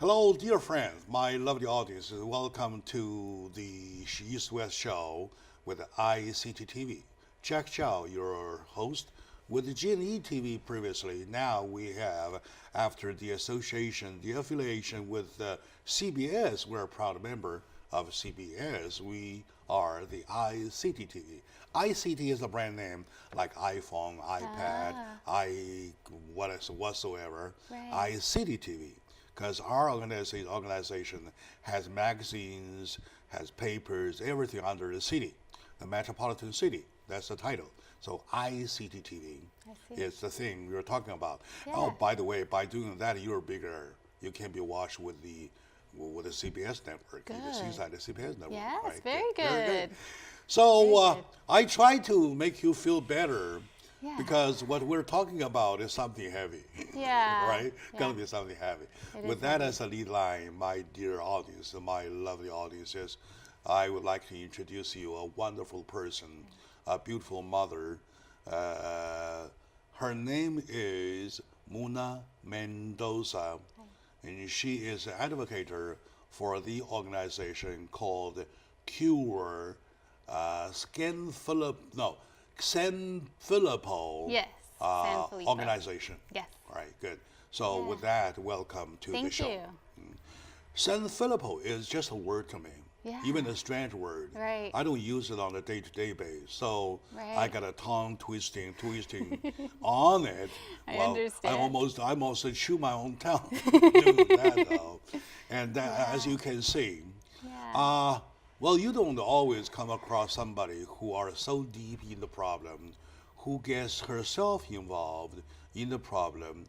Hello, dear friends, my lovely audience. Welcome to the East West Show with ICT-TV. Jack Chow, your host, with the G&E TV previously. Now we have, after the association, the affiliation with CBS, we're a proud member of CBS. We are the ICT-TV. ICT is a brand name like iPhone, iPad, whatsoever. Right. ICT-TV. Because our organization has magazines, has papers, everything under the city, the metropolitan city. That's the title. So ICT-TV is the thing we were talking about. Yeah. Oh, by the way, by doing that, you're bigger. You can be watched with the CBS network. Good. You can see inside the CBS network. Yes, right? very good. Very good. So Very good. I try to make you feel better. Yeah. Because what we're talking about is something heavy. Yeah. Right? Yeah. Gonna be something heavy. It With is that heavy. as a lead line, my dear audience, my lovely audiences, I would like to introduce you a wonderful person, a beautiful mother. Her name is Muna Mendoza, and she is an advocate for the organization called Cure San Filippo Yes, San Filippo. organization. Yes. All right, good. So with that, welcome to the Thank show. you. San Filippo is just a word to me. Yeah. Even a strange word. Right. I don't use it on a day-to-day basis. So Right. I got a tongue twisting on it. I Well, understand. I almost chew my own tongue doing that though. And as you can see, Yeah. well, you don't always come across somebody who are so deep in the problem, who gets herself involved in the problem.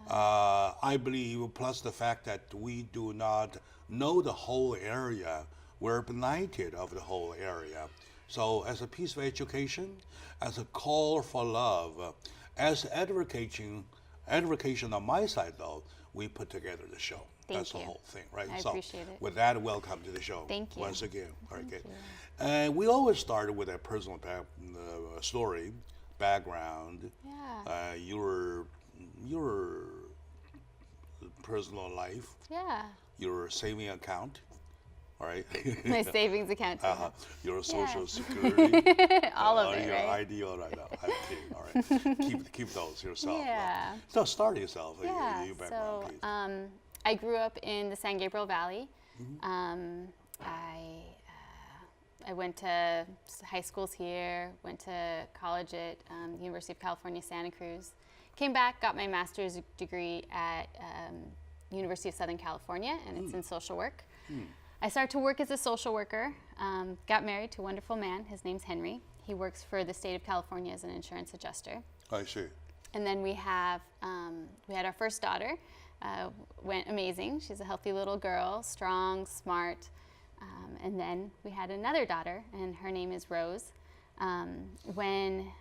I believe, plus the fact that we do not know the whole area, we're benighted of the whole area. So as a piece of education, as a call for love, as advocation on my side though, we put together the show. That's you. the whole thing, right? I So appreciate it. with that, welcome to the show. Thank you. Once again. Thank Okay. you. And we always started with a personal story, background, Yeah. your personal life, Yeah. your saving account, all right? My savings account. Too. Your social Yeah. security, All of it, your right? ID, all right? No, I'm kidding. All right, keep those yourself. Yeah. So start yourself. Yeah. Your background, So please. I grew up in the San Gabriel Valley. Mm-hmm. I went to high schools here, went to college at the University of California, Santa Cruz. Came back, got my master's degree at University of Southern California, and it's in social work. I started to work as a social worker, got married to a wonderful man. His name's Henry. He works for the state of California as an insurance adjuster. I see. And then we had our first daughter. Went amazing. She's a healthy little girl, strong, smart. And then we had another daughter, and her name is Rose. When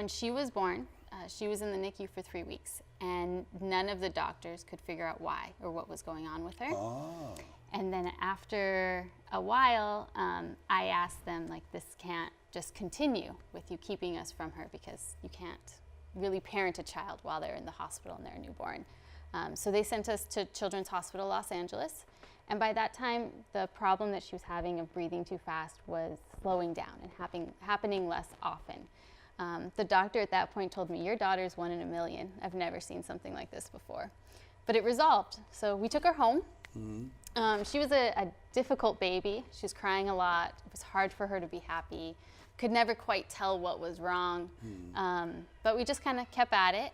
she was born, she was in the NICU for 3 weeks, and none of the doctors could figure out why or what was going on with her. Oh. And then after a while, I asked them, like, this can't just continue with you keeping us from her, because you can't really parent a child while they're in the hospital and they're newborn. So they sent us to Children's Hospital Los Angeles. And by that time, the problem that she was having of breathing too fast was slowing down and happening less often. The doctor at that point told me, your daughter's 1 in a million. I've never seen something like this before. But it resolved. So we took her home. She was a difficult baby. She was crying a lot. It was hard for her to be happy. Could never quite tell what was wrong. But we just kind of kept at it.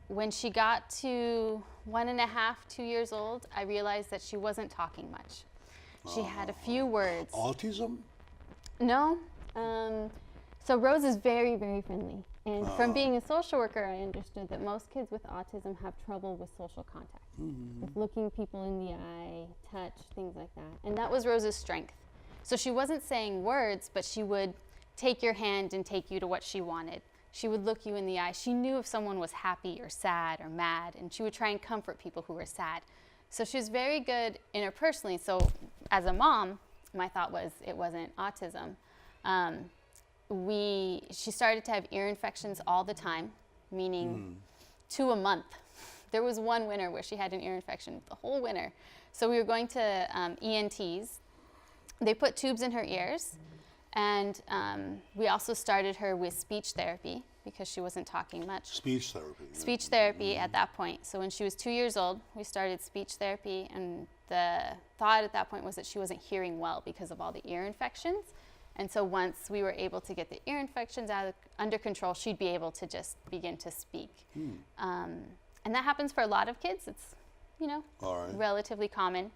When she got to 1.5, 2 years old, I realized that she wasn't talking much. She had a few words. Autism? No. So Rose is very, very friendly. And from being a social worker, I understood that most kids with autism have trouble with social contact, with looking people in the eye, touch, things like that. And that was Rose's strength. So she wasn't saying words, but she would take your hand and take you to what she wanted. She would look you in the eye. She knew if someone was happy or sad or mad, and she would try and comfort people who were sad. So she was very good interpersonally. So as a mom, my thought was it wasn't autism. She started to have ear infections all the time, meaning 2 a month. There was one winter where she had an ear infection the whole winter. So we were going to ENTs. They put tubes in her ears, and we also started her with speech therapy because she wasn't talking much. Speech therapy. Speech therapy at that point. So when she was 2 years old, we started speech therapy, and the thought at that point was that she wasn't hearing well because of all the ear infections. And so once we were able to get the ear infections under control, she'd be able to just begin to speak. And that happens for a lot of kids. It's, relatively common.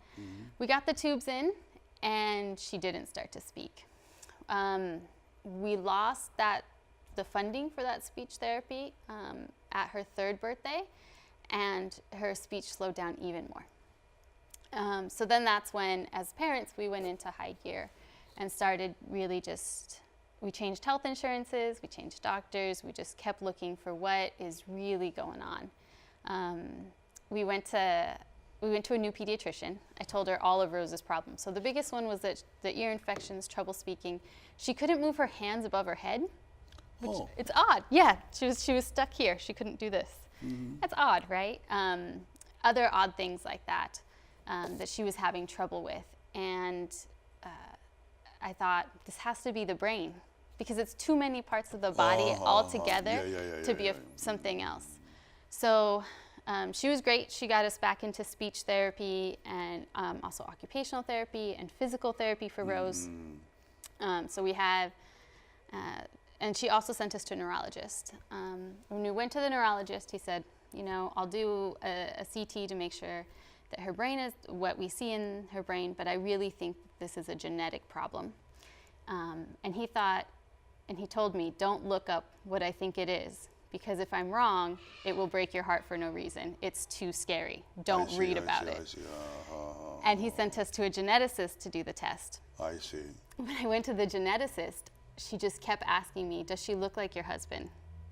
We got the tubes in, and she didn't start to speak. We lost the funding for that speech therapy at her 3rd birthday, and her speech slowed down even more. So then that's when, as parents, we went into high gear and started really we changed health insurances, we changed doctors, we just kept looking for what is really going on. We went to a new pediatrician. I told her all of Rose's problems. So the biggest one was that the ear infections, trouble speaking. She couldn't move her hands above her head, which it's odd. Yeah, she was stuck here. She couldn't do this. That's odd, right? Other odd things like that she was having trouble with. And I thought, this has to be the brain, because it's too many parts of the body all together to be something else. So she was great. She got us back into speech therapy and also occupational therapy and physical therapy for Rose. So we have, and she also sent us to a neurologist. When we went to the neurologist, he said, I'll do a CT to make sure that her brain is what we see in her brain, but I really think this is a genetic problem. And he told me, don't look up what I think it is, because if I'm wrong, it will break your heart for no reason. It's too scary. Don't read about it. And he sent us to a geneticist to do the test. I see. When I went to the geneticist, she just kept asking me, does she look like your husband?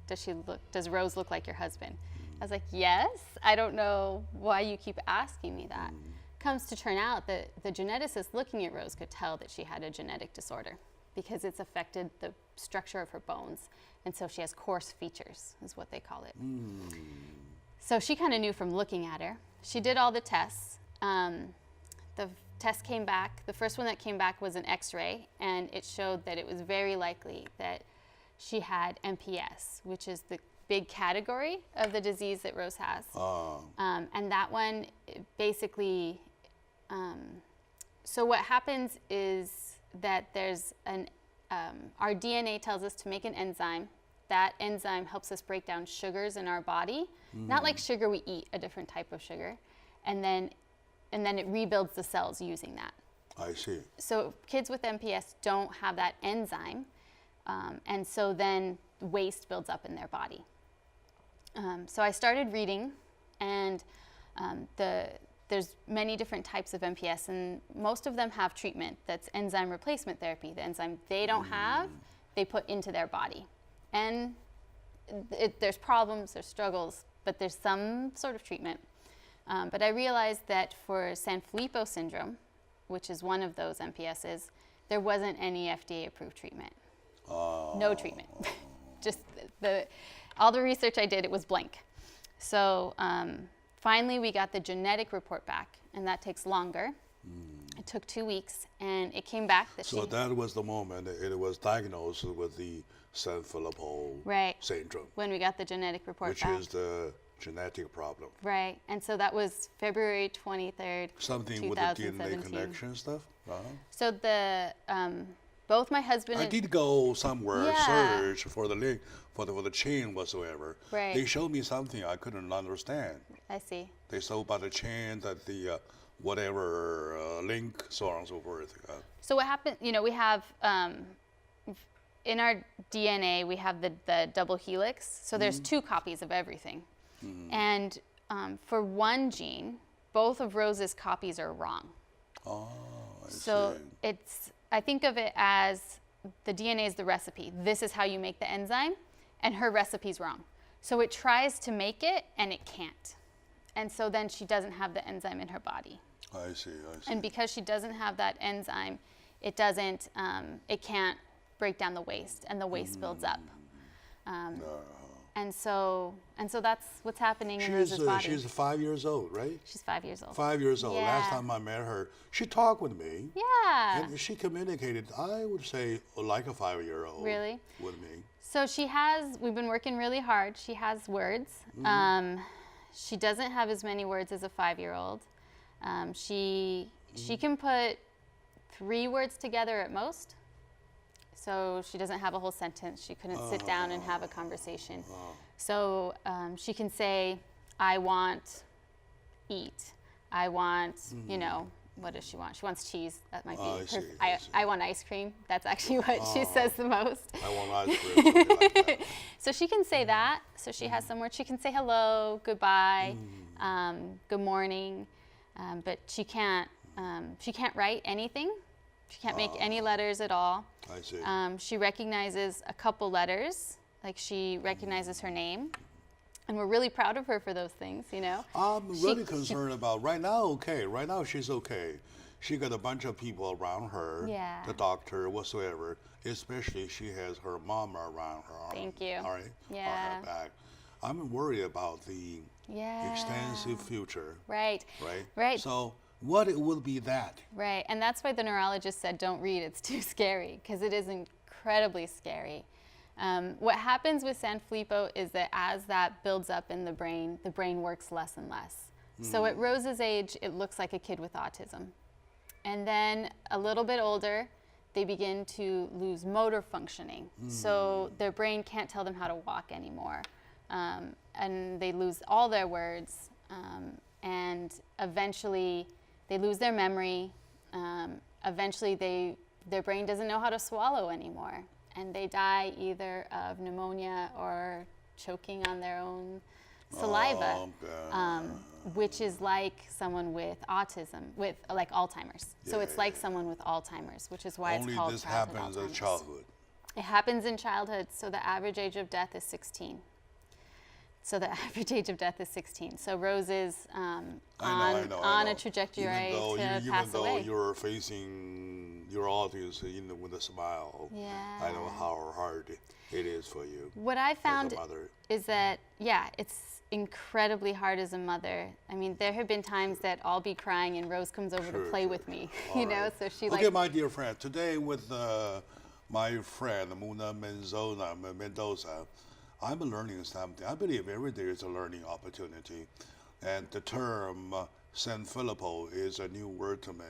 Does Rose look like your husband? I was like, yes. I don't know why you keep asking me that. Comes to turn out that the geneticist looking at Rose could tell that she had a genetic disorder because it's affected the structure of her bones. And so she has coarse features, is what they call it. So she kind of knew from looking at her. She did all the tests. The test came back. The first one that came back was an X-ray, and it showed that it was very likely that she had MPS, which is the big category of the disease that Rose has. And that one basically, so what happens is that there's our DNA tells us to make an enzyme. That enzyme helps us break down sugars in our body, not like sugar we eat, a different type of sugar, and then it rebuilds the cells using that. I see. So kids with MPS don't have that enzyme, and so then waste builds up in their body. So I started reading, and there's many different types of MPS, and most of them have treatment that's enzyme replacement therapy. The enzyme they don't have, they put into their body. And there's problems, there's struggles, but there's some sort of treatment. But I realized that for Sanfilippo syndrome, which is one of those MPSs, there wasn't any FDA-approved treatment. No treatment. Just all the research I did, it was blank. So finally, we got the genetic report back, and that takes longer. It took 2 weeks, and it came back that So that was the moment it was diagnosed with the Sanfilippo syndrome. When we got the genetic report back. Which is the genetic problem. Right, and so that was February 23rd, Something with the DNA connection stuff? So both my husband I did go somewhere, search for the link, for the chain whatsoever. Right. They showed me something I couldn't understand. I see. They showed about the chain, that the whatever link, so on and so forth. So what happened, we have, in our DNA, we have the double helix. So there's 2 copies of everything. And for one gene, both of Rose's copies are wrong. Oh, I so see. I think of it as the DNA is the recipe. This is how you make the enzyme, and her recipe's wrong. So it tries to make it, and it can't. And so then she doesn't have the enzyme in her body. I see. And because she doesn't have that enzyme, it can't break down the waste, and the waste builds up. And so that's what's happening in Rose's body. She's 5 years old, right? She's 5 years old. 5 years old. Yeah. Last time I met her, she talked with me. Yeah. And she communicated, I would say, like a 5-year-old. Really? With me. So we've been working really hard. She has words. She doesn't have as many words as a 5-year-old. She can put 3 words together at most. So she doesn't have a whole sentence. She couldn't sit down and have a conversation. So she can say, I want eat. I want, what does she want? She wants cheese. That might be I want ice cream. That's actually what she says the most. I want ice cream, something like that. So she can say that. So she has some words. She can say hello, goodbye, good morning, but she can't write anything. She can't make any letters at all. I see. She recognizes a couple letters, like she recognizes her name. And we're really proud of her for those things, I'm really concerned about right now. Okay, right now she's okay. She got a bunch of people around her, Yeah. the doctor, whatsoever. Especially she has her mama around her. Thank you. All right. Yeah. On her back. I'm worried about the extensive future. Right. Right. Right. So what it will be that? Right. And that's why the neurologist said, don't read. It's too scary, because it is incredibly scary. What happens with Sanfilippo is that as that builds up in the brain works less and less. So at Rose's age, it looks like a kid with autism. And then a little bit older, they begin to lose motor functioning. So their brain can't tell them how to walk anymore. And they lose all their words. And eventually they lose their memory. Eventually their brain doesn't know how to swallow anymore. And they die either of pneumonia or choking on their own saliva, which is like someone with autism, with like Alzheimer's. So it's like someone with Alzheimer's, which is why it's called this childhood happens in Alzheimer's. childhood. It happens in childhood, so the average age of death is 16. So the average age of death is 16. So Rose is on a trajectory to pass away. Even though you're facing your audience with a smile, I know how hard it is for you. What I found as a mother. is that, it's incredibly hard as a mother. I mean, there have been times that I'll be crying and Rose comes over to play with me, so she Okay, my dear friend, today with my friend Muna Mendoza, I'm learning something. I believe every day is a learning opportunity. And the term Sanfilippo is a new word to me.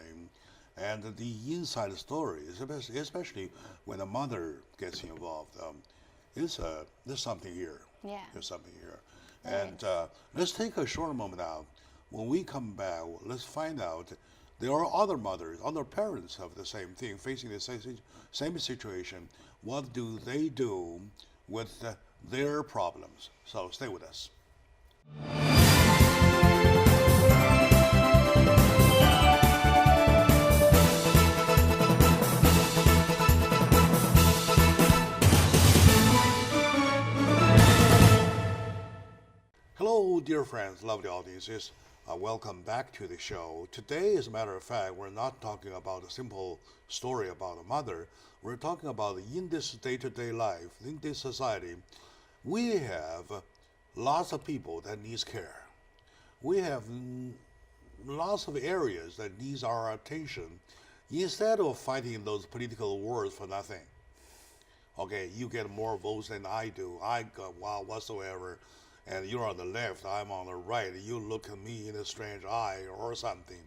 And the inside story, especially when a mother gets involved, there's something here. Yeah. There's something here. And let's take a short moment now. When we come back, let's find out there are other mothers, other parents of the same thing, facing the same situation. What do they do with their problems? So stay with us. Hello, dear friends, lovely audiences. Welcome back to the show. Today, as a matter of fact, we're not talking about a simple story about a mother. We're talking about in this day-to-day life, in this society, we have lots of people that needs care. We have lots of areas that needs our attention instead of fighting those political wars for nothing. Okay, you get more votes than I do. I got whatsoever. And you're on the left, I'm on the right. You look at me in a strange eye or something.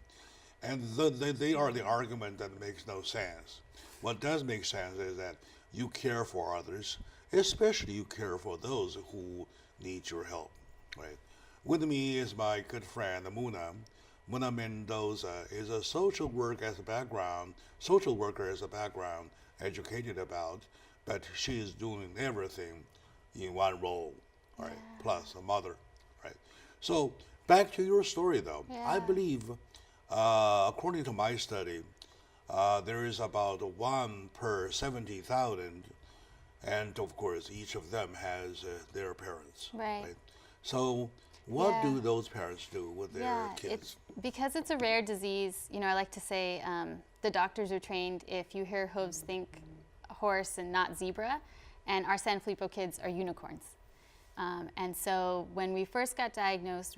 And they are the argument that makes no sense. What does make sense is that you care for others, especially you care for those who need your help, right? With me is my good friend, Muna. Muna Mendoza is a social worker as a background, educated about, but she is doing everything in one role. Right, plus a mother, right? So back to your story, though. I believe, according to my study, there is about 1 per 70,000, and of course, each of them has their parents. Right. So what do those parents do with their kids? Because it's a rare disease, I like to say the doctors are trained. If you hear hooves, think horse and not zebra, and our Sanfilippo kids are unicorns. And so when we first got diagnosed,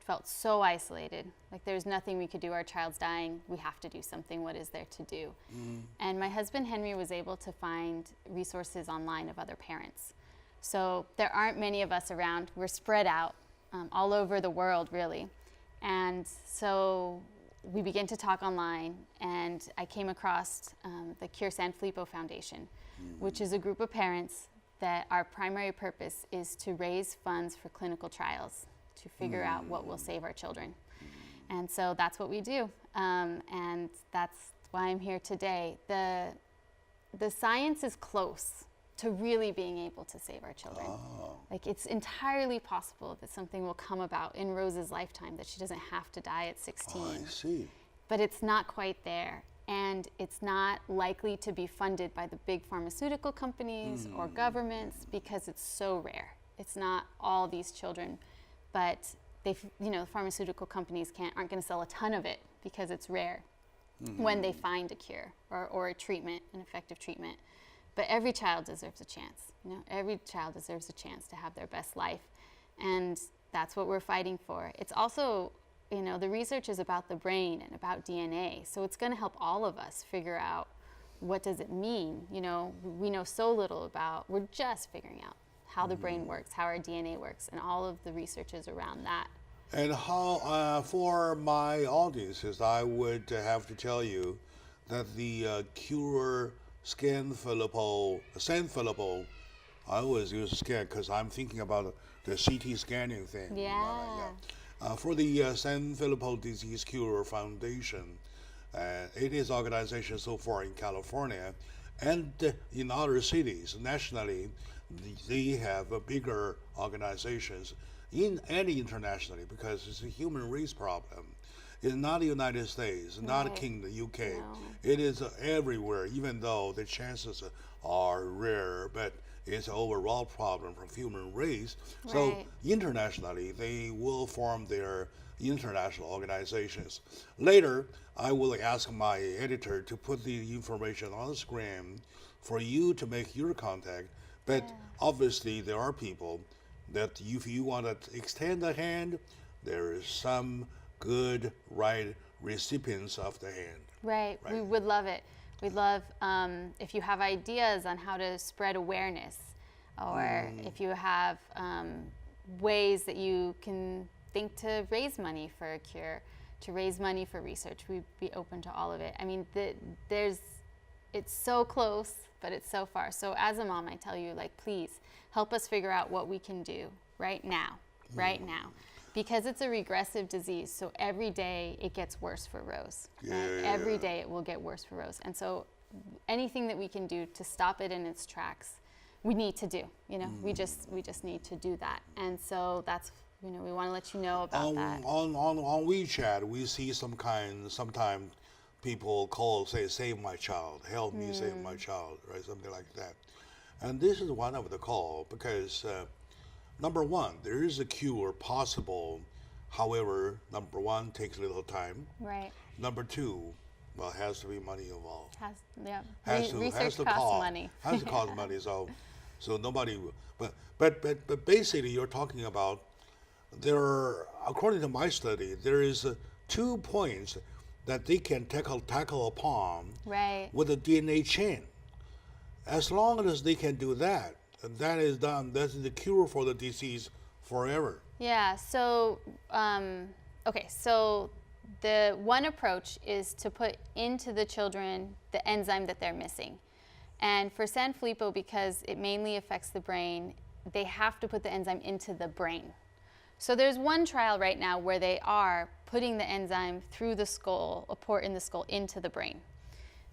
felt so isolated. Like there's nothing we could do. Our child's dying. We have to do something. What is there to do? And my husband, Henry, was able to find resources online of other parents. So there aren't many of us around. We're spread out all over the world, really. And so we began to talk online, and I came across the Cure San Filippo Foundation, which is a group of parents that our primary purpose is to raise funds for clinical trials to figure out what will save our children. And so that's what we do. And that's why I'm here today. The science is close to really being able to save our children. Like it's entirely possible that something will come about in Rose's lifetime, that she doesn't have to die at 16. I see. But it's not quite there. And it's not likely to be funded by the big pharmaceutical companies or governments because it's so rare. It's not all these children, but the pharmaceutical companies aren't going to sell a ton of it because it's rare when they find a cure or a treatment, an effective treatment. But every child deserves a chance. Every child deserves a chance to have their best life, and that's what we're fighting for. It's also, the research is about the brain and about DNA, so it's going to help all of us figure out what does it mean. We know so little about. We're just figuring out how the brain works, how our DNA works, and all of the research is around that. And how, for my audiences, I would have to tell you that the Cure San Filippo, I always use scan because I'm thinking about the CT scanning thing. Yeah. For the San Filippo Disease Cure Foundation, it is an organization so far in California and in other cities nationally. They have bigger organizations and internationally because it's a human race problem. It's not the United States, not Kingdom, the UK. No. It is everywhere, even though the chances are rare, but it's an overall problem from human race. So internationally, they will form their international organizations. Later, I will ask my editor to put the information on the screen for you to make your contact. But obviously, there are people that if you want to extend a hand, there is some good recipients of the hand. Right. We would love it. We'd love if you have ideas on how to spread awareness, or if you have ways that you can think to raise money for a cure, to raise money for research. We'd be open to all of it. I mean, it's so close, but it's so far. So as a mom, I tell you, please help us figure out what we can do right now. Because it's a regressive disease, so every day it gets worse for Rose. Every day it will get worse for Rose. And so anything that we can do to stop it in its tracks, we need to do. We just need to do that. And so that's, we want to let you know about that. On WeChat, we see sometimes people call, say, save my child, help me save my child, right? Something like that. And this is one of the call because number one, there is a cure possible. However, number one, takes a little time. Right. Number two, well, has to be money involved. Research costs money. Has to cost money. So nobody. But basically, you're talking about according to my study, there is 2 points that they can tackle upon. Right. With a DNA chain. As long as they can do that, and that is done, that's the cure for the disease forever. Yeah, so, so the one approach is to put into the children the enzyme that they're missing. And for San Filippo, because it mainly affects the brain, they have to put the enzyme into the brain. So there's one trial right now where they are putting the enzyme through the skull, a port in the skull, into the brain.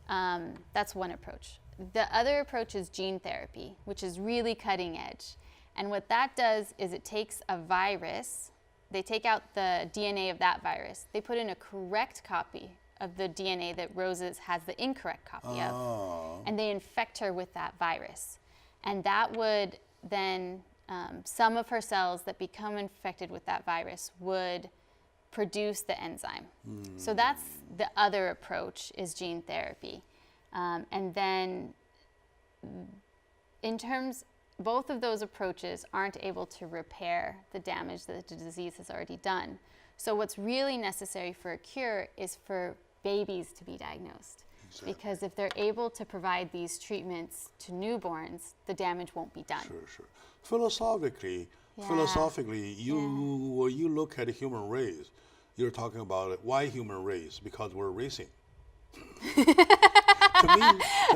That's one approach. The other approach is gene therapy, which is really cutting edge. And what that does is it takes a virus, they take out the DNA of that virus, they put in a correct copy of the DNA that Rose's has the incorrect copy of, and they infect her with that virus. And that would then, some of her cells that become infected with that virus would produce the enzyme. So that's the other approach, is gene therapy. And then in terms both of those approaches aren't able to repair the damage that the disease has already done. So what's really necessary for a cure is for babies to be diagnosed. Exactly. Because if they're able to provide these treatments to newborns, the damage won't be done. Sure. Philosophically, when you look at the human race, you're talking about why human race? Because we're racing. To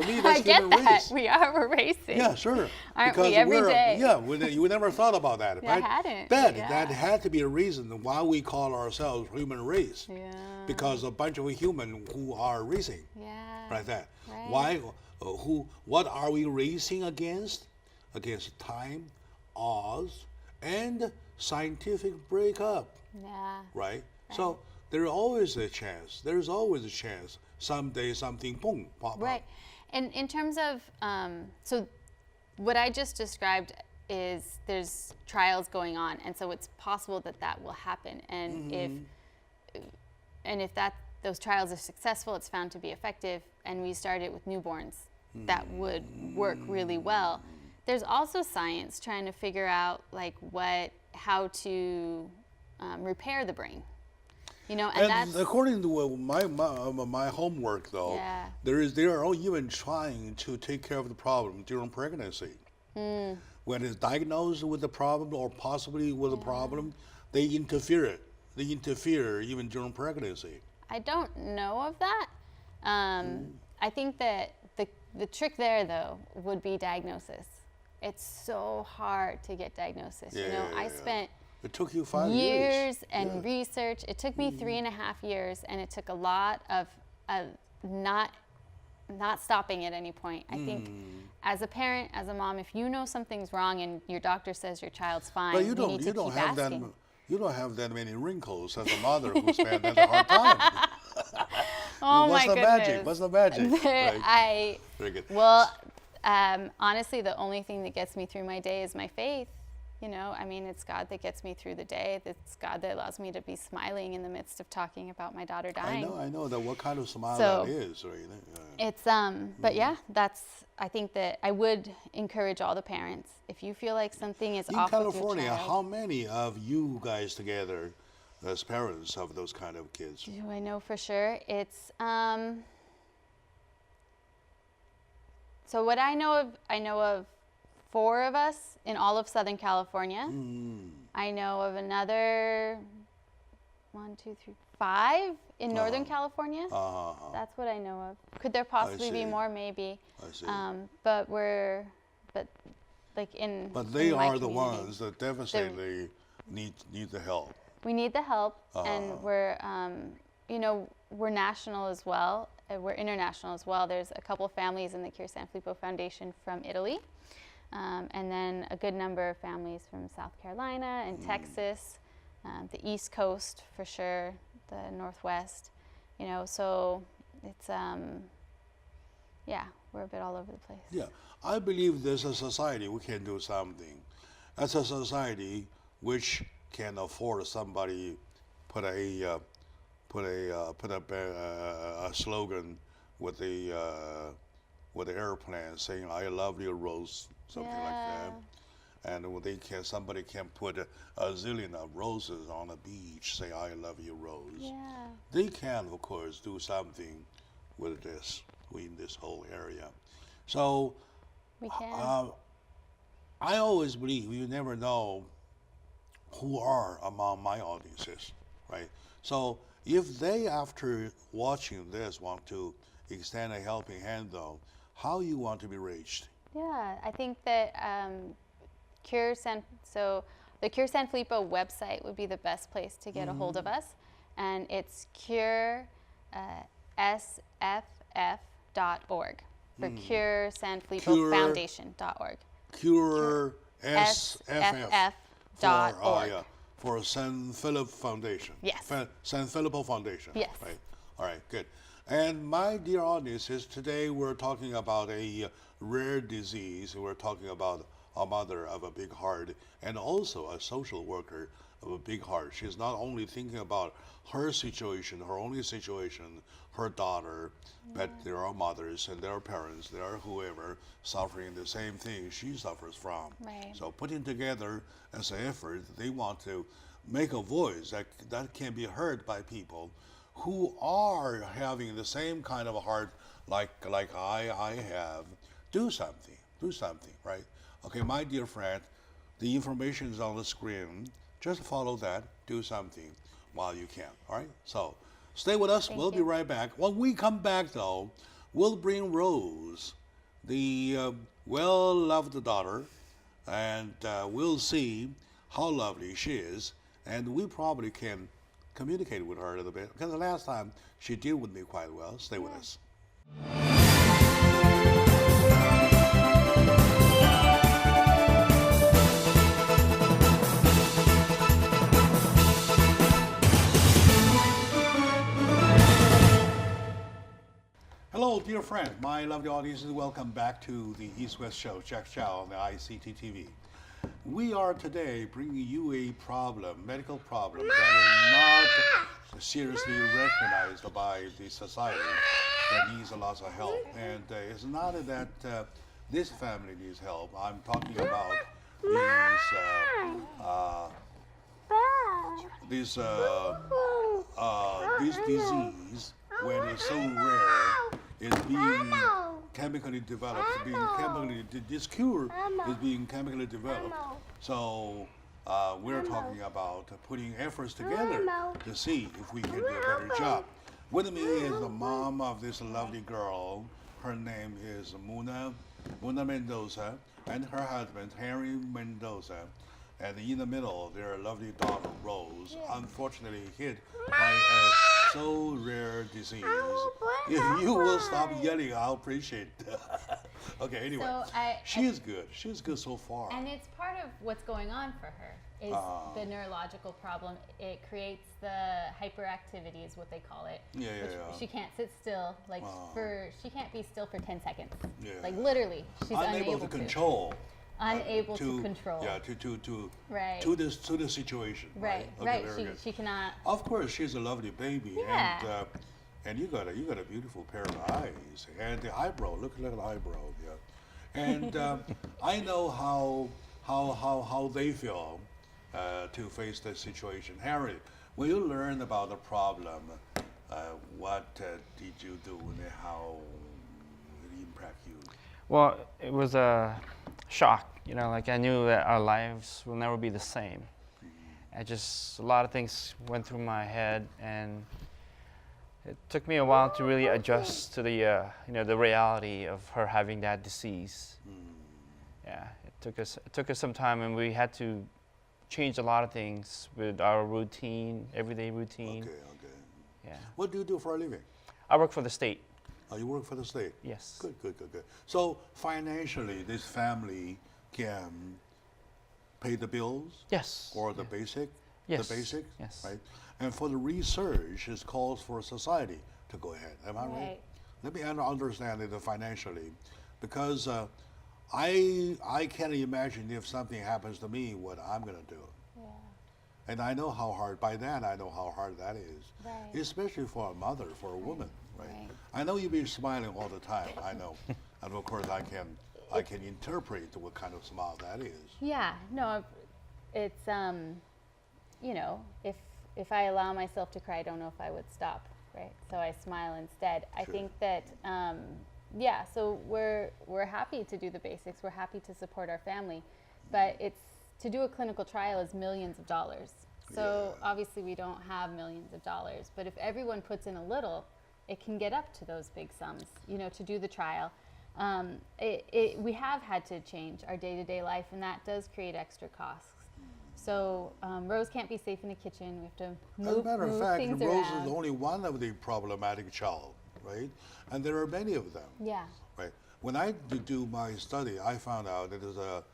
me, that's I get human that. race. We're racing. Yeah, sure. Aren't we every day? Yeah, you never thought about that, Yeah, right? I hadn't. That had to be a reason why we call ourselves human race. Yeah. Because a bunch of humans who are racing. Yeah. Right there. Right. Why? What are we racing against? Against time, odds, and scientific breakup. Yeah. Right? So there's always a chance. There's always a chance. Someday something, boom, pop Right. up. And in terms of, so what I just described is there's trials going on, and so it's possible that will happen. And if those trials are successful, it's found to be effective, and we start it with newborns, that would work really well. There's also science trying to figure out how to repair the brain. And that's according to my homework, though, they are even trying to take care of the problem during pregnancy. When it's diagnosed with a problem or possibly with a problem, they interfere. They interfere even during pregnancy. I don't know of that. I think that the trick there, though, would be diagnosis. It's so hard to get diagnosis. I spent it took you 5 years and research. It took me 3.5 years, and it took a lot of not stopping at any point. I think as a parent, as a mom, if you know something's wrong and your doctor says your child's fine, but you need to keep asking. You don't have that many wrinkles as a mother who spent that a hard time. Oh my goodness. What's the magic? Very good. Well, honestly, the only thing that gets me through my day is my faith. It's God that gets me through the day. It's God that allows me to be smiling in the midst of talking about my daughter dying. I know that. What kind of smile that is, right? It's but yeah, I think that I would encourage all the parents, if you feel like something is off with your child. In California, how many of you guys together as parents of those kind of kids? Do I know for sure? It's so what I know of 4 of us in all of Southern California. I know of another 5 in Northern California. That's what I know of. Could there possibly be more? Maybe. I see. But they are the ones that devastatingly need the help. We need the help, and we're we're national as well. We're international as well. There's a couple families in the Cure San Filippo Foundation from Italy. And then a good number of families from South Carolina and Texas, the East Coast for sure, the Northwest, so it's, we're a bit all over the place. Yeah, I believe as a society we can do something. As a society which can afford somebody put a slogan with the airplane saying "I love you, Rose," something like that, and somebody can put a zillion of roses on a beach, say "I love you, Rose." Yeah. They can, of course, do something with this in this whole area. So we can. I always believe you never know who are among my audiences, right? So if they, after watching this, want to extend a helping hand, though, how you want to be reached? Yeah, I think that the Cure San Filippo website would be the best place to get a hold of us, and it's curesff.org for Cure San Filippo Foundation.org. curesff.org. For San Philip Foundation. Yes. San Filippo Foundation. Yes. Right. All right, good. And my dear audiences, today we're talking about a rare disease. We're talking about a mother of a big heart and also a social worker of a big heart. She's not only thinking about her situation, her only situation, her daughter, but there are mothers and there are parents, there are whoever suffering the same thing she suffers from. Right. So putting together as an effort, they want to make a voice that can be heard by people who are having the same kind of a heart like I have. Do something, right? Okay, my dear friend, the information is on the screen. Just follow that, do something while you can, all right? So stay with us. We'll be right back. When we come back, though, we'll bring Rose, the well-loved daughter, and we'll see how lovely she is, and we probably can communicate with her a little bit, because the last time she did with me quite well. Stay with us. Hello, dear friend, my lovely audiences. Welcome back to the East West Show. Jack Chow on the ICT TV. We are today bringing you a problem, medical problem, that is not seriously recognized by the society that needs a lot of help. And it's not that this family needs help. I'm talking about this disease, when it's so rare, is being chemically developed, this cure is being chemically developed. So we're talking about putting efforts together to see if we can do a better job. With me is the mom of this lovely girl. Her name is Muna Mendoza, and her husband, Henry Mendoza. And in the middle, their lovely daughter, Rose, unfortunately hit by a so rare disease. If you will stop yelling, I'll appreciate it. Okay, anyway, she's good. She's good so far. And it's part of what's going on for her is the neurological problem. It creates the hyperactivity is what they call it. She can't sit still. Like she can't be still for 10 seconds. Like literally, she's unable to control. Unable to control. Yeah, to the situation. Right, okay, right. She cannot. Of course, she's a lovely baby, and you got a beautiful pair of eyes and the eyebrow. Look at the eyebrow, yeah. And I know how they feel to face the situation. Harry, when you learn about the problem, what did you do and how it impact you? Well, it was a shock, like I knew that our lives will never be the same. A lot of things went through my head, and it took me a while to really adjust to the reality of her having that disease. Yeah, it took us some time, and we had to change a lot of things with our routine, everyday routine. Okay. Yeah. What do you do for a living? I work for the state. Oh, you work for the state? Yes. Good. So financially, this family can pay the bills? Yes. Or the basic? Yes. The basic? Yes. Right? And for the research, it calls for society to go ahead. Am I right? Let me understand it financially. Because I can't imagine if something happens to me, what I'm going to do. Yeah. And I know how hard, by that I know how hard that is. Right. Especially for a mother, for a woman. Right. I know you've been smiling all the time. I know, and of course I can interpret what kind of smile that is. Yeah, no, it's if I allow myself to cry, I don't know if I would stop, right? So I smile instead. Sure. I think that so we're happy to do the basics. We're happy to support our family, but to do a clinical trial is millions of dollars. So obviously we don't have millions of dollars, but if everyone puts in a little, it can get up to those big sums, to do the trial. We have had to change our day-to-day life, and that does create extra costs. So Rose can't be safe in the kitchen. We have to move things around. As a matter of fact, Rose is only one of the problematic child, right? And there are many of them. Yeah. Right. When I do my study, I found out that there's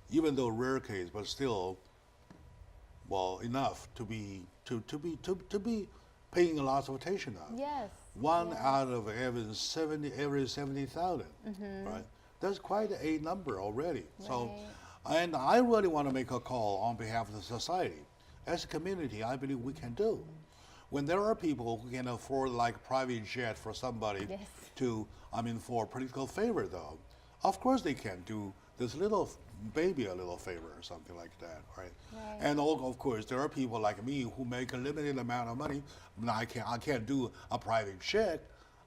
even though rare case, but still, enough to be paying a lot of attention on. Yes. One out of every 70,000, right? That's quite a number already. Right. So And I really want to make a call on behalf of the society. As a community, I believe we can do. When there are people who can afford like private jet for somebody Yes. to, for political favor though, of course they can do this little baby a little favor or something like that, right? Right. And of course, there are people like me who make a limited amount of money. I can't do a private check.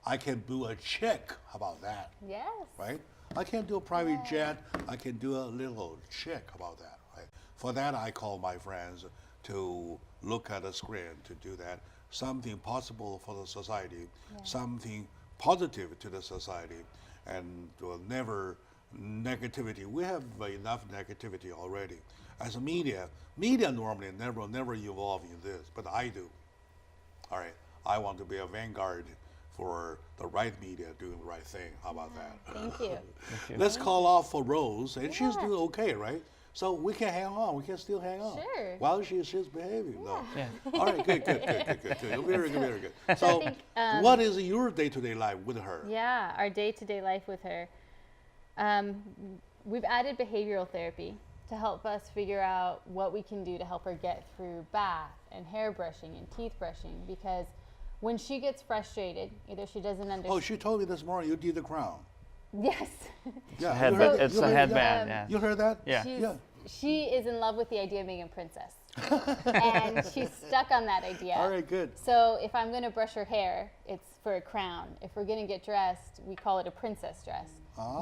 I can do a check. How about that? Yes. Right? I can't do a private jet. I can do a little check about that. Right? For that, I call my friends to look at the screen to do that. Something possible for the society, something positive to the society, and never negativity. We have enough negativity already. As a media normally never evolve in this, but I do. All right, I want to be a vanguard for the right media doing the right thing. How about that? Thank you. Let's call off for Rose, and she's doing okay, right? So we can hang on. We can still hang on. Sure. While she's behaving, though. Yeah. All right, good. Very good. So, think, what is your day-to-day life with her? Yeah, our day-to-day life with her. We've added behavioral therapy to help us figure out what we can do to help her get through bath and hair brushing and teeth brushing, because when she gets frustrated, either she doesn't understand. Oh, she told me this morning you did the crown. Yes. Yeah, Headband. It's you a heard headband. that? Yeah. You heard that? Yeah. She is in love with the idea of being a princess. And she's stuck on that idea. All right, good. So if I'm going to brush her hair, it's for a crown. If we're going to get dressed, we call it a princess dress.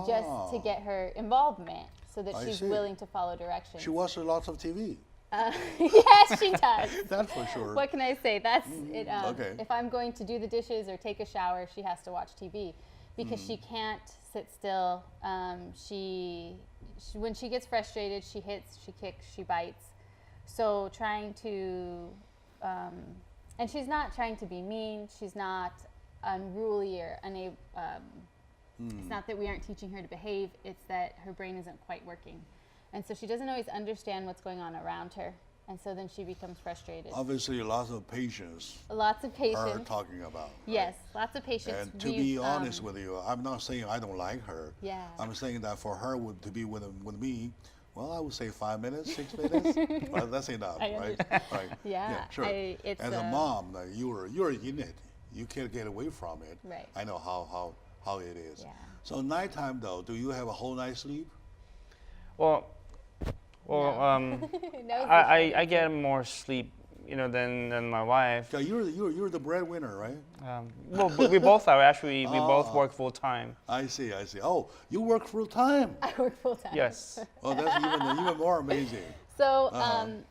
Just to get her involvement so that I she's see. willing to follow directions. She watches lots of TV. Yes, she does. That's for sure. What can I say? That's it. Okay. If I'm going to do the dishes or take a shower, she has to watch TV because she can't sit still. She when she gets frustrated, she hits, she kicks, she bites. So trying to, and she's not trying to be mean. She's not unruly or unable. It's not that we aren't teaching her to behave. It's that her brain isn't quite working. And so she doesn't always understand what's going on around her. And so then she becomes frustrated. Obviously, lots of patience. Lots of Her patience. talking about. Yes, lots of patience. And to be honest with you, I'm not saying I don't like her. Yeah. I'm saying that for her to be with me, well, I would say 5 minutes, 6 minutes. Well, that's enough, I right? understand. Right. Yeah, sure. it's As a mom, you're in it. You can't get away from it. Right. I know how it is. Yeah. So nighttime though, do you have a whole night's sleep? Well, No, I get more sleep, than my wife. Yeah, you're the breadwinner, right? Well, we both are actually. We both work full time. I see. Oh, you work full time. I work full time. Yes. Oh, that's even more amazing. So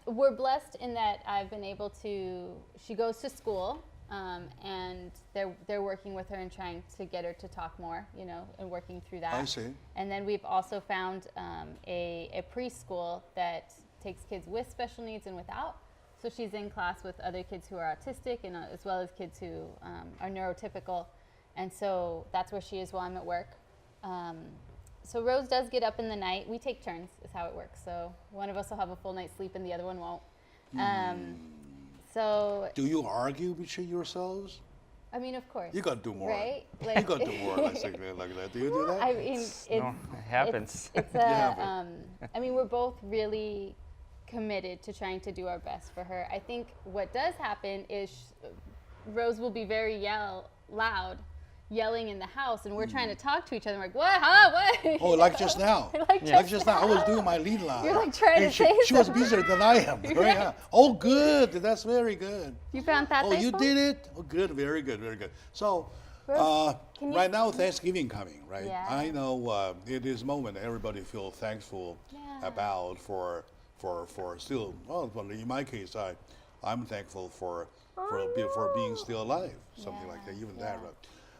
we're blessed in that I've been able to. She goes to school, and they're working with her and trying to get her to talk more, and working through that. I see. And then we've also found a preschool that takes kids with special needs and without. So she's in class with other kids who are autistic and as well as kids who are neurotypical. And so that's where she is while I'm at work. So Rose does get up in the night. We take turns is how it works. So one of us will have a full night's sleep and the other one won't. So Do you argue between yourselves? I mean, of course. You got to do more. Right? You got to do more like that. Do you do that? I mean, It happens. It's Yeah. I mean, we're both really committed to trying to do our best for her. I think what does happen is Rose will be very loud, yelling in the house, and we're trying to talk to each other. We're like, what? Huh? What? Oh, like just now. Like Just now. I was doing my lead line. You're like trying And to say she was something. busier than I am. Right? Yeah. Oh, good. That's very good. You found that? Oh, you did it? Oh, good. Very good. So, Rose, can you right now, Thanksgiving coming, right? Yeah. I know it is a moment everybody feel thankful Yeah. about for still. Well, in my case, I'm thankful for being still alive. Something like that. Even that, right?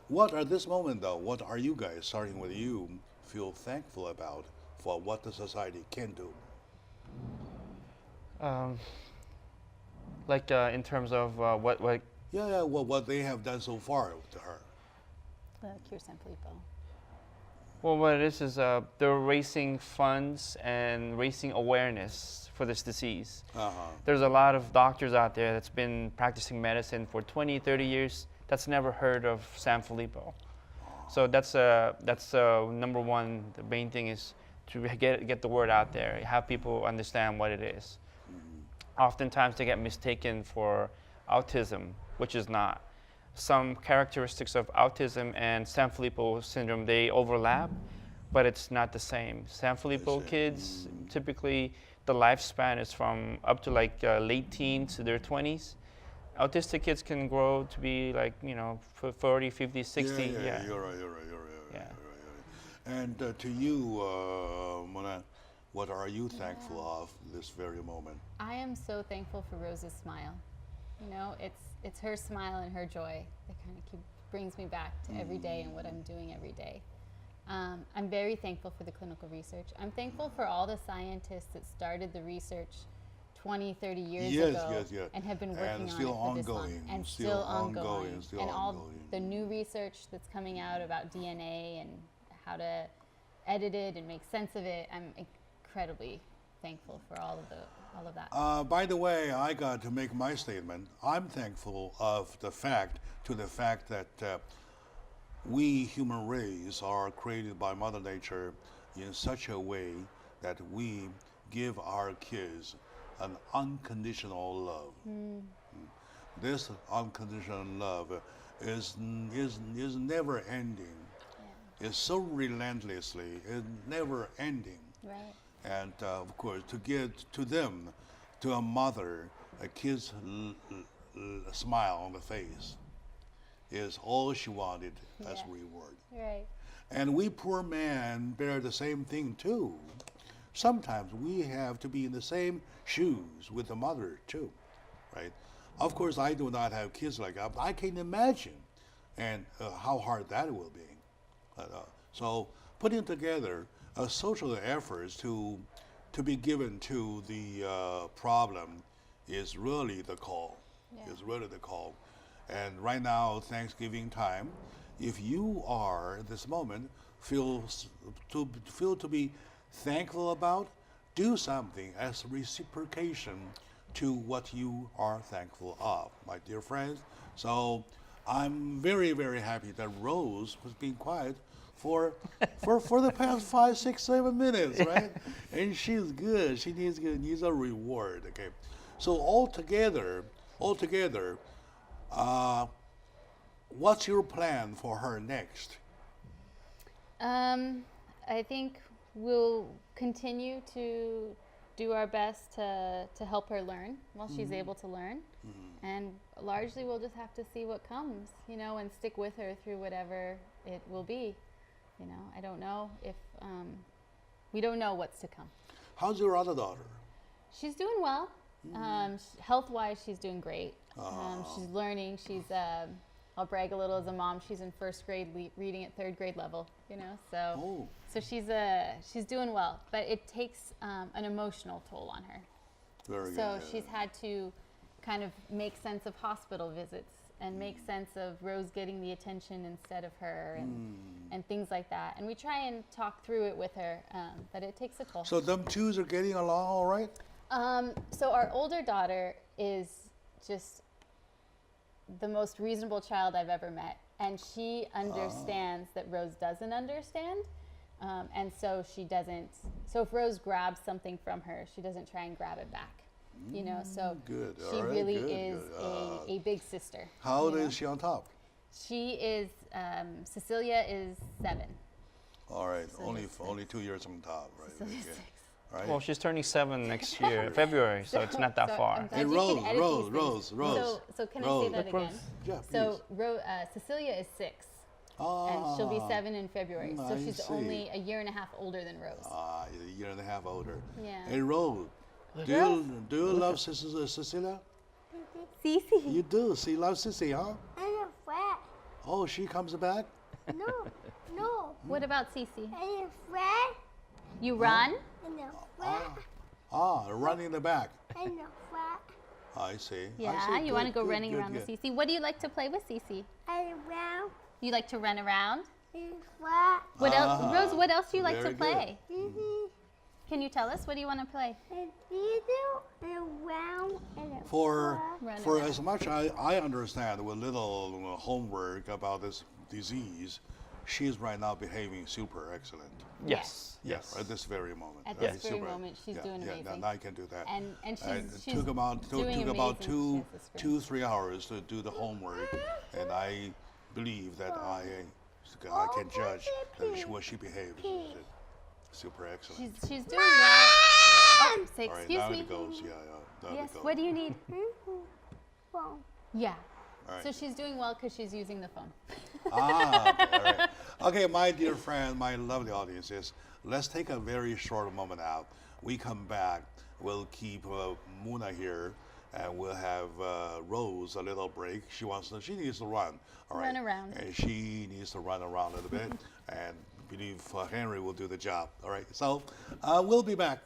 What at this moment though? What are you guys, starting with you, feel thankful about for what the society can do? In terms of what Yeah. What they have done so far to her. Cure San Filippo. Well, what it is they're raising funds and raising awareness for this disease. There's a lot of doctors out there that's been practicing medicine for 20, 30 years that's never heard of San Filippo. So that's number one. The main thing is to get the word out there, have people understand what it is. Oftentimes they get mistaken for autism, which is not. Some characteristics of autism and Sanfilippo syndrome, they overlap, but it's not the same. Sanfilippo kids, typically the lifespan is from up to like late teens to their 20s. Autistic kids can grow to be like, 40, 50, 60. Yeah, you're right. And to you, Mona, what are you thankful of this very moment? I am so thankful for Rose's smile. It's her smile and her joy that kind of brings me back to every day and what I'm doing every day. I'm very thankful for the clinical research. I'm thankful for all the scientists that started the research 20, 30 years ago and have been working on it for this long. And still ongoing. And all the new research that's coming out about DNA and how to edit it and make sense of it. I'm incredibly thankful for all of that. By the way, I got to make my statement. I'm thankful of the fact that we human race are created by Mother Nature in such a way that we give our kids an unconditional love. This unconditional love is never ending. It's so relentlessly, it's never ending. Right. And of course, to give to them, to a mother, a kid's smile on the face is all she wanted as reward. Right. And we poor men bear the same thing too. Sometimes we have to be in the same shoes with the mother too, right? Of course, I do not have kids like that, but I can imagine and how hard that will be. So putting together social efforts to be given to the problem is really the call. Is really the call. And right now, Thanksgiving time, if you are at this moment feel to be thankful about, do something as reciprocation to what you are thankful of, my dear friends. So I'm very, very happy that Rose was being quiet for the past 5, 6, 7 minutes, right? And she's good. She needs a reward. Okay. So altogether, what's your plan for her next? I think we'll continue to do our best to help her learn while she's able to learn. And largely we'll just have to see what comes, and stick with her through whatever it will be. I don't know if, we don't know what's to come. How's your other daughter? She's doing well. Health-wise, she's doing great. She's learning. I'll brag a little as a mom. She's in first grade, reading at third grade level. So she's doing well. But it takes an emotional toll on her. Very good. So she's had to kind of make sense of hospital visits and make sense of Rose getting the attention instead of her and things like that. And we try and talk through it with her, but it takes a toll. So them twos are getting along all right? So our older daughter is just the most reasonable child I've ever met. And she understands that Rose doesn't understand. And so she doesn't, so if Rose grabs something from her, she doesn't try and grab it back. So good. She All right, really good, is good. a big sister. How old is she on top? She is, Cecilia is 7. All right, Cecilia's only 2 years on top, right? Cecilia's Okay. 6. Right. Well, she's turning 7 next year, February, so it's not that So far. I'm glad Hey, you can Rose, edit Rose, these Rose, things. Rose. So can I Rose. say that again? Yeah, So Cecilia is 6. And she'll be 7 in February. So I she's see. only a year and a half older than Rose. A year and a half older. Yeah. Hey, Rose, do you love Cecilia? Cece. You do. She loves Sissy, huh? I'm afraid. Oh, she comes back? No. What about Cece? I'm afraid. You run? I'm afraid. Run in the back. I'm afraid. I see. Yeah, I see. you want to Good, go good, running good, around good. with Cece. What do you like to play with Cece? I'm around. You like to run around? I'm afraid. What else, Rose? What else do you like very to play? Mm-hmm. Can you tell us? What do you want to play? And you around and For Run for around. as much I understand with little homework about this disease, she's right now behaving super excellent. Yes. Yes, at this very moment. At right? this very Super- moment, she's doing yeah, amazing. now I can do that. And she's It took about doing took about amazing. She has the screen. 3 hours to do the homework, and I believe that I can judge that what she behaves is super excellent. She's doing well. Oh, say All right, excuse now me. it goes. Yeah, yeah. Now Yes. it goes. What do you need? Phone. Yeah. All right. So she's doing well because she's using the phone. Okay, all right. Okay, my dear friend, my lovely audiences, let's take a very short moment out. We come back, we'll keep Muna here, and we'll have Rose a little break. She needs to run, all right? Run around. And she needs to run around a little bit, and I believe Henry will do the job, all right? So we'll be back.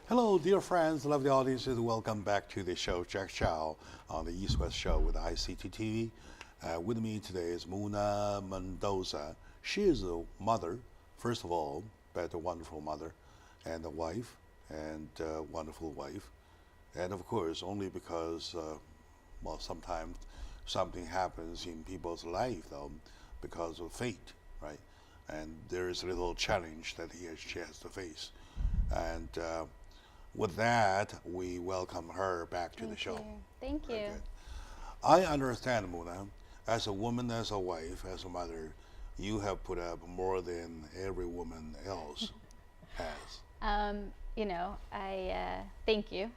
Hello, dear friends, lovely audiences. Welcome back to the show, Jack Chow on the East West Show with ICT TV. With me today is Muna Mendoza. She is a mother, first of all, but a wonderful mother, and a wife, and a wonderful wife. And of course, only because, well, sometimes something happens in people's life, though, because of fate, right? And there is a little challenge that she has to face. And with that, we welcome her back to the show. Thank you. Very good. I understand, Muna, as a woman, as a wife, as a mother, you have put up more than every woman else has. You know, I thank you.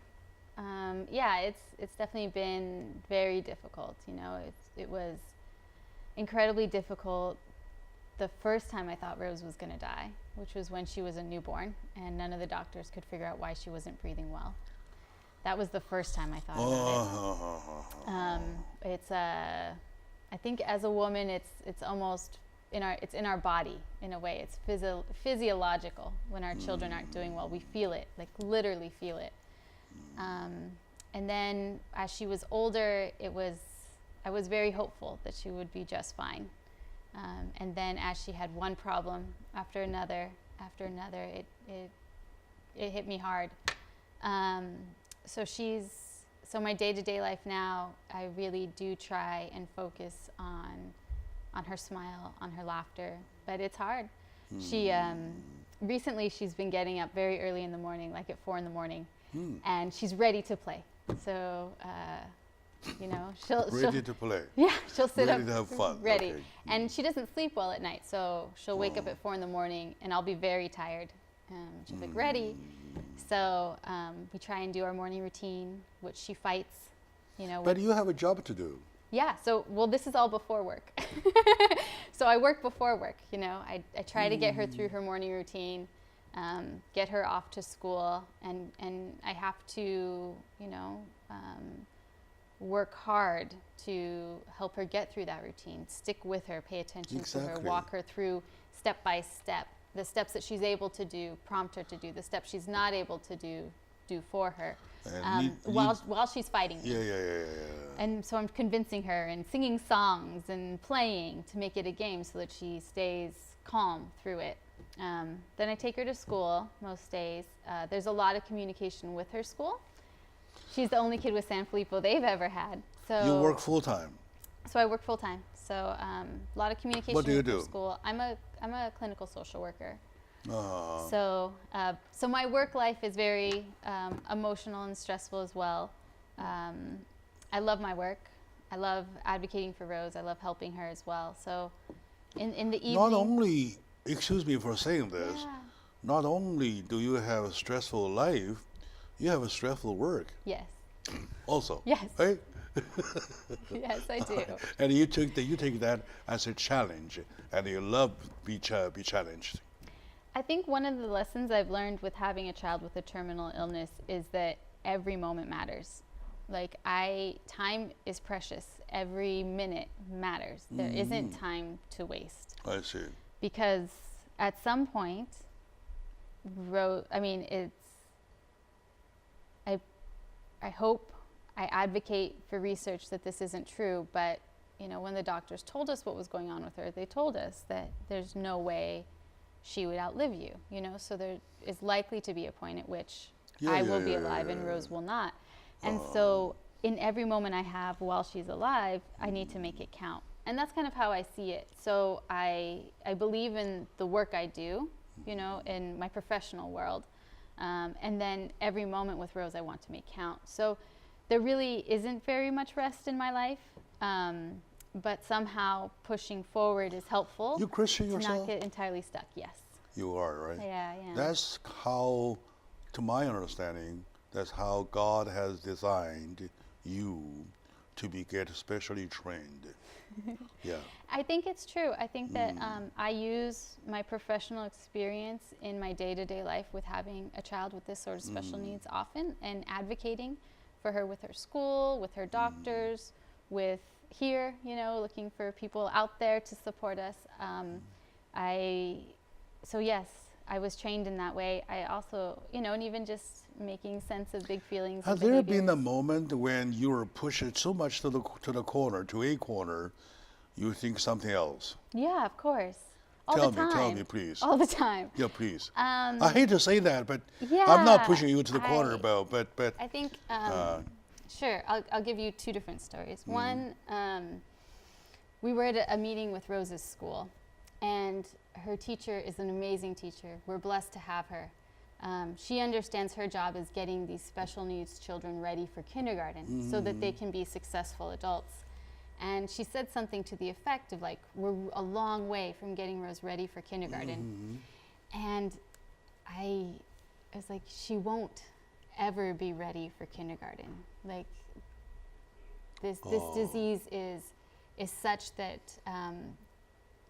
Yeah, it's definitely been very difficult. You know, it was incredibly difficult the first time I thought Rose was going to die, which was when she was a newborn, and none of the doctors could figure out why she wasn't breathing well. That was the first time I thought about it. It's I think as a woman, it's almost it's in our body in a way. It's physiological. When our children aren't doing well, we feel it, like literally feel it. And then as she was older, I was very hopeful that she would be just fine. And then as she had one problem after another, it hit me hard. So my day-to-day life now, I really do try and focus on her smile, on her laughter, but it's hard. She recently she's been getting up very early in the morning, like at 4 a.m, and she's ready to play. So you know, she'll Ready to play. yeah, she'll sit Ready up to have fun. ready. Okay. And she doesn't sleep well at night, so she'll wake up at 4 a.m, and I'll be very tired. She's like, ready. So we try and do our morning routine, which she fights, you know. But you have a job to do. Yeah, so, well, this is all before work. So I work before work, you know. I try to get her through her morning routine, get her off to school, and I have to, you know, work hard to help her get through that routine, stick with her, pay attention to her, Exactly. walk her through step by step, the steps that she's able to do, prompt her to do, the steps she's not able to do for her, And while she's fighting me. Yeah. And so I'm convincing her and singing songs and playing to make it a game so that she stays calm through it. Then I take her to school most days. There's a lot of communication with her school. She's the only kid with San Filippo they've ever had. So You work full time. So I work full time. So a lot of communication What do you with her do? school. I'm a clinical social worker. Uh, So my work life is very emotional and stressful as well. I love my work. I love advocating for Rose. I love helping her as well. So in the evening. not only, excuse me for saying this, Yeah. not only do you have a stressful life, you have a stressful work Yes. also. Yes. Right? Yes, I do. And you take that as a challenge, and you love be challenged. I think one of the lessons I've learned with having a child with a terminal illness is that every moment matters. Like time is precious. Every minute matters. There isn't time to waste. I see. Because at some point, I hope, I advocate for research that this isn't true, but when the doctors told us what was going on with her, they told us that there's no way she would outlive you, so there is likely to be a point at which I will be alive and Rose will not. And so in every moment I have while she's alive, I need to make it count. And that's kind of how I see it. So I believe in the work I do, in my professional world. And then every moment with Rose I want to make count. So there really isn't very much rest in my life. But somehow pushing forward is helpful. You Christian to yourself? not get entirely stuck, yes. You are, right? Yeah, I am. That's how, to my understanding, that's how God has designed you to get specially trained. Yeah. I think it's true. I think that I use my professional experience in my day-to-day life with having a child with this sort of special needs often, and advocating for her with her school, with her doctors, with here, looking for people out there to support us. So yes, I was trained in that way. I also, and even just making sense of big feelings. Has there been a moment when you were pushed so much to a corner, you think something else? Yeah, of course. All Tell the time. Tell me, please. All the time. Yeah, please. I hate to say that, but I'm not pushing you to the corner, but I think, sure, I'll give you two different stories. One, we were at a meeting with Rose's school, and her teacher is an amazing teacher. We're blessed to have her. She understands her job is getting these special needs children ready for kindergarten so that they can be successful adults. And she said something to the effect of like, we're a long way from getting Rose ready for kindergarten. And I was like, she won't ever be ready for kindergarten. Like this disease is such that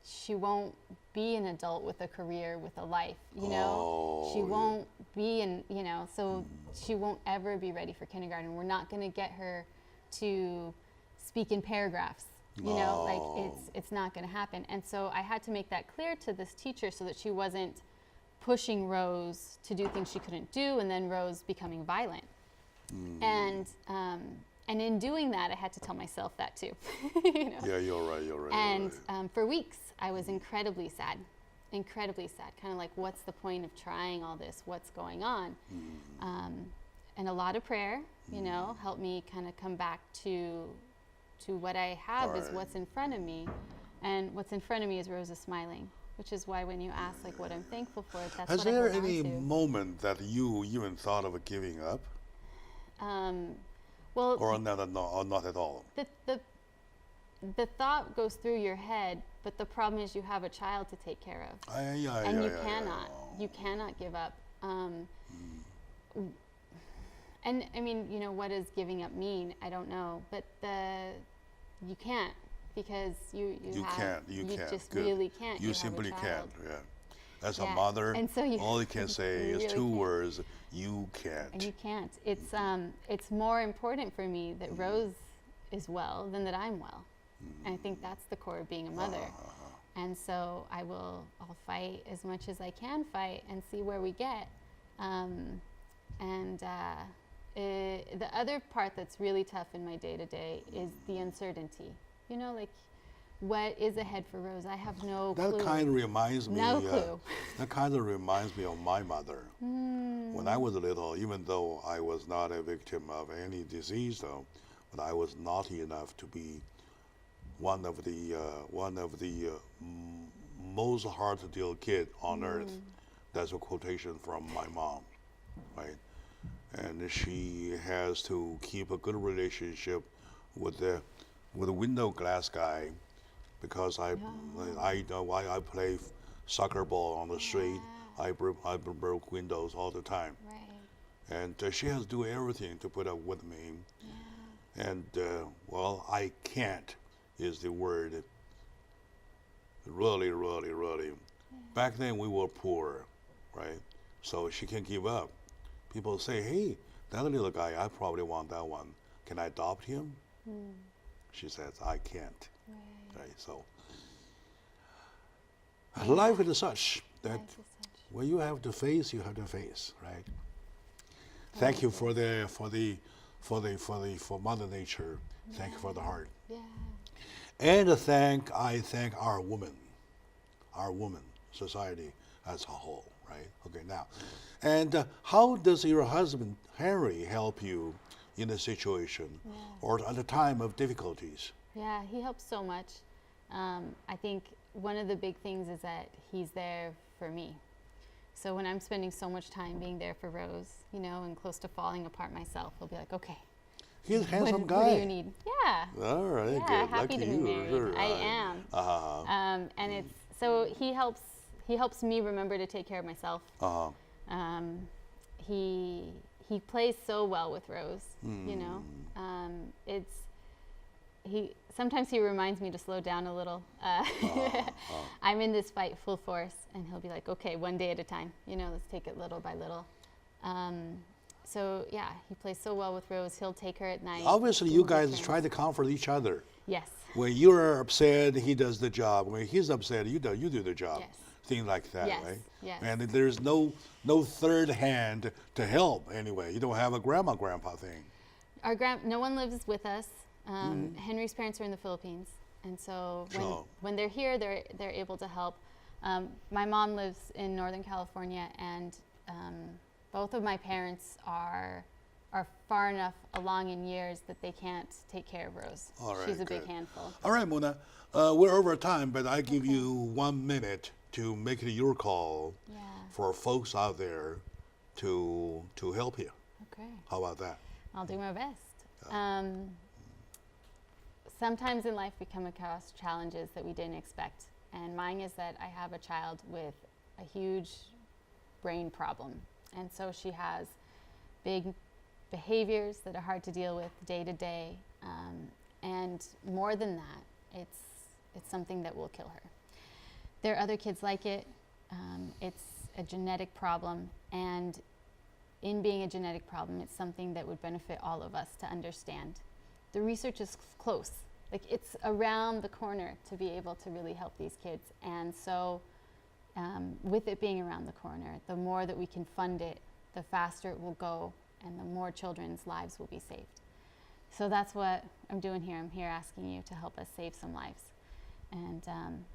she won't be an adult with a career, with a life, she won't be so she won't ever be ready for kindergarten. We're not going to get her to speak in paragraphs, like it's not going to happen. And so I had to make that clear to this teacher so that she wasn't pushing Rose to do things she couldn't do, and then Rose becoming violent. And in doing that, I had to tell myself that too. Yeah, you're right. And for weeks, I was incredibly sad, kind of like, what's the point of trying all this? What's going on? And a lot of prayer, helped me kind of come back to what I have is what's in front of me. And what's in front of me is Rosa smiling, which is why when you ask like what I'm thankful for, that's Has what I hold there on any to. moment that you even thought of giving up? Well, Or not at all? the thought goes through your head, but the problem is you have a child to take care of. And you cannot give up. And I mean, what does giving up mean? I don't know, but you can't, because you just Good. really can't. You have simply a can't. child. Yeah. As a Yeah. mother, And so all you can say is really two can't. words: you can't. And you can't. It's more important for me that Rose is well than that I'm well. And I think that's the core of being a mother. And so I'll fight as much as I can fight and see where we get. The other part that's really tough in my day-to-day is the uncertainty. Like, what is ahead for Rose? I have no clue. That kind of reminds me. No clue. That kind of reminds me of my mother. When I was little, even though I was not a victim of any disease, though, but I was naughty enough to be one of the most hard to deal kid on earth. That's a quotation from my mom, right? And she has to keep a good relationship with the window glass guy, because I play soccer ball on the street. I broke windows all the time. Right. And she has to do everything to put up with me. And I can't is the word. Really. Back then we were poor, right? So she can't give up. People say, hey, that little guy, I probably want that one. Can I adopt him? She says, I can't. Right. So life is such that when you have to face, you have to face, right? Thank you for Mother Nature. Thank you for the heart. Yeah. And I thank our women society as a whole, right? Okay, now, and how does your husband Henry help you in the situation or at a time of difficulties? Yeah, he helps so much. I think one of the big things is that he's there for me. So when I'm spending so much time being there for Rose, you know, and close to falling apart myself, he'll be like, okay. He's a handsome What guy. do you need? Yeah. All right, Yeah, good. happy Lucky to be you. married. Sure, I right. am. And it's so he helps me remember to take care of myself. He plays so well with Rose. You know, sometimes he reminds me to slow down a little. I'm in this fight full force, and he'll be like, okay, one day at a time. You know, let's take it little by little. So yeah, he plays so well with Rose. He'll take her at night. Obviously, you guys try to comfort each other. Yes. When you're upset, he does the job. When he's upset, you do the job. Yes. Things like that, Yes, right? yes. And there's no third hand to help anyway. You don't have a grandpa thing. No one lives with us. Henry's parents are in the Philippines, and so when they're here, they're able to help. My mom lives in Northern California, and both of my parents are far enough along in years that they can't take care of Rose. All right, she's a big good. handful. All right, Mona, we're over time, but I give you 1 minute to make it your call for folks out there to help you. Okay. How about that? I'll do my best. Sometimes in life we come across challenges that we didn't expect, and mine is that I have a child with a huge brain problem, and so she has big behaviors that are hard to deal with day to day, and more than that, it's something that will kill her. There are other kids like it. It's a genetic problem, and in being a genetic problem, it's something that would benefit all of us to understand. The research is close. Like, it's around the corner to be able to really help these kids. And so with it being around the corner, the more that we can fund it, the faster it will go, and the more children's lives will be saved. So that's what I'm doing here. I'm here asking you to help us save some lives. And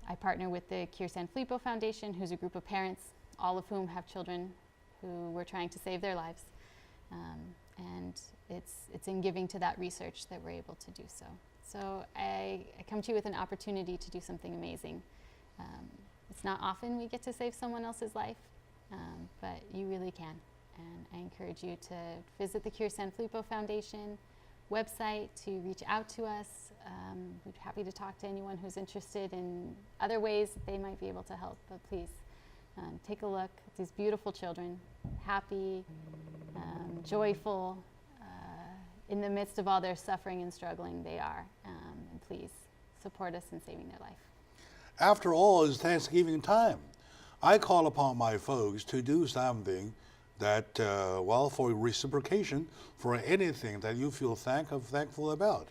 I partner with the Cure San Filippo Foundation, who's a group of parents, all of whom have children who we're trying to save their lives. And it's in giving to that research that we're able to do so. So I come to you with an opportunity to do something amazing. It's not often we get to save someone else's life, but you really can. And I encourage you to visit the Cure San Filippo Foundation website to reach out to us. We'd be happy to talk to anyone who's interested in other ways that they might be able to help, but please take a look at these beautiful children, happy, joyful, in the midst of all their suffering and struggling they are, and please support us in saving their life. After all, it's Thanksgiving time. I call upon my folks to do something that, for reciprocation for anything that you feel thankful about.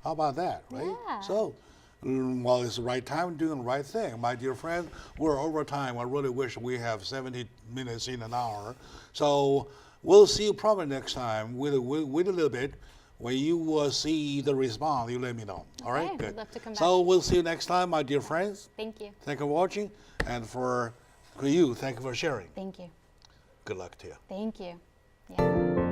How about that, right? Yeah. So, it's the right time doing the right thing. My dear friend, we're over time. I really wish we have 70 minutes in an hour. So we'll see you probably next time with a little bit. When you see the response, you let me know. All right? Okay, Good. I'd love to come back. So we'll see you next time, my dear friends. Thank you. Thank you for watching. And for you, thank you for sharing. Thank you. Good luck to you. Thank you. Yeah.